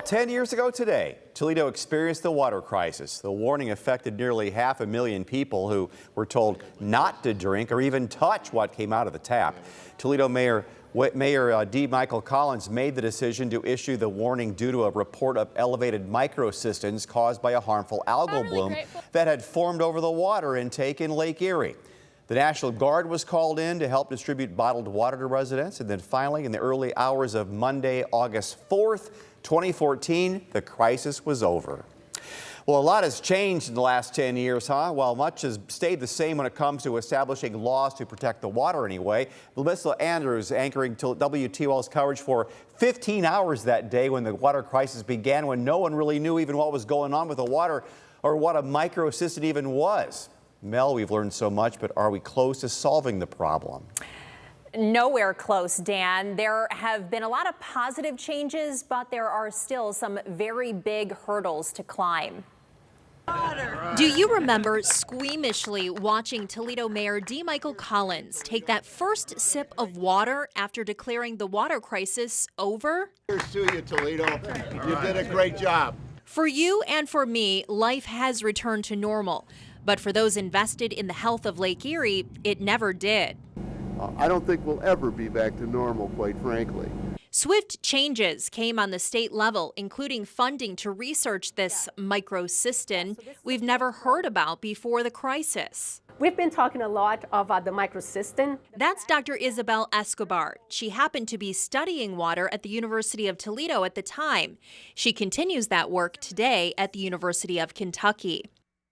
Well, 10 years ago today, Toledo experienced the water crisis. The warning affected nearly 500,000 people who were told not to drink or even touch what came out of the tap. Toledo Mayor D. Michael Collins made the decision to issue the warning due to a report of elevated microcystins caused by a harmful algal bloom that had formed over the water intake in Lake Erie. The National Guard was called in to help distribute bottled water to residents. And then finally, in the early hours of Monday, August 4th, 2014, the crisis was over. Well, a lot has changed in the last 10 years, huh? While much has stayed the same when it comes to establishing laws to protect the water anyway. Melissa Andrews anchoring WTOL's coverage for 15 hours that day when the water crisis began, when no one really knew even what was going on with the water or what a microcystin even was. Mel, we've learned so much, but are we close to solving the problem? Nowhere close, Dan. There have been a lot of positive changes, but there are still some very big hurdles to climb. Do you remember squeamishly watching Toledo Mayor D. Michael Collins take that first sip of water after declaring the water crisis over? Here's to you, Toledo. You did a great job. For you and for me, life has returned to normal. But for those invested in the health of Lake Erie, it never did. I don't think we'll ever be back to normal, quite frankly. Swift changes came on the state level, including funding to research this microcystin we've never heard about before the crisis. We've been talking a lot about the microcystin. That's Dr. Isabel Escobar. She happened to be studying water at the University of Toledo at the time. She continues that work today at the University of Kentucky.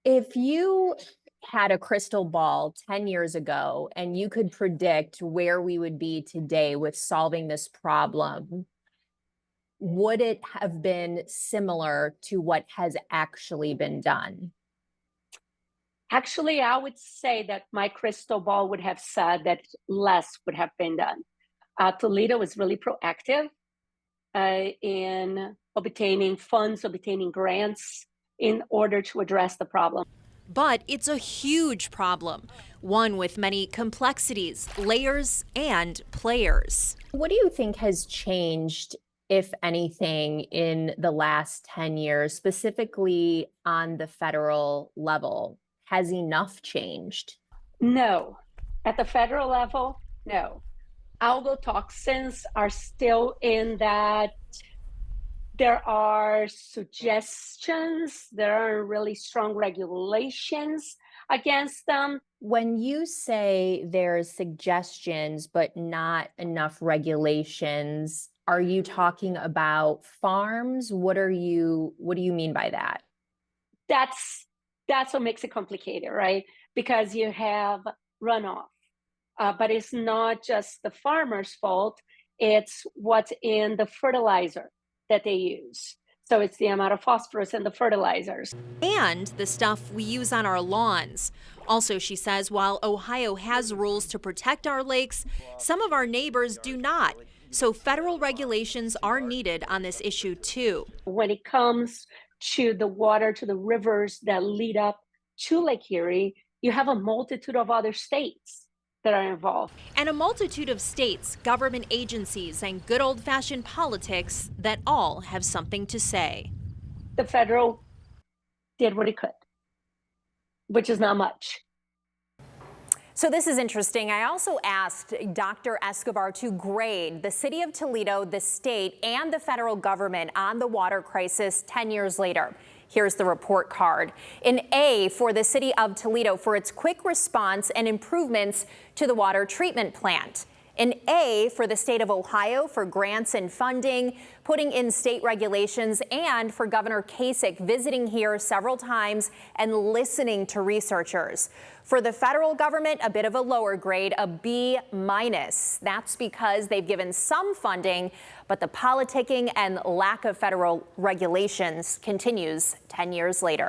If you had a crystal ball 10 years ago and you could predict where we would be today with solving this problem, would it have been similar to what has actually been done? Actually, I would say that my crystal ball would have said that less would have been done. Toledo was really proactive in obtaining funds, obtaining grants in order to address the problem. But it's a huge problem, one with many complexities, layers, and players. What do you think has changed, if anything, in the last 10 years, specifically on the federal level? Has enough changed? No. At the federal level, no. Algotoxins are still in that. There are suggestions, there are really strong regulations against them. When you say there's suggestions but not enough regulations, are you talking about farms? What do you mean by that? That's what makes it complicated, right? Because you have runoff, but it's not just the farmer's fault, it's what's in the fertilizer that they use. So it's the amount of phosphorus in the fertilizers. And the stuff we use on our lawns. Also, she says, while Ohio has rules to protect our lakes, some of our neighbors do not. So federal regulations are needed on this issue too. When it comes to the water, to the rivers that lead up to Lake Erie, you have a multitude of other states that are involved. And a multitude of states, government agencies, and good old-fashioned politics that all have something to say. The federal did what it could, which is not much. So this is interesting. I also asked Dr. Escobar to grade the city of Toledo, the state, and the federal government on the water crisis 10 years later. Here's the report card. An A for the city of Toledo for its quick response and improvements to the water treatment plant. An A for the state of Ohio for grants and funding, putting in state regulations, and for Governor Kasich visiting here several times and listening to researchers. For the federal government, a bit of a lower grade, a B-. That's because they've given some funding, but the politicking and lack of federal regulations continues 10 years later.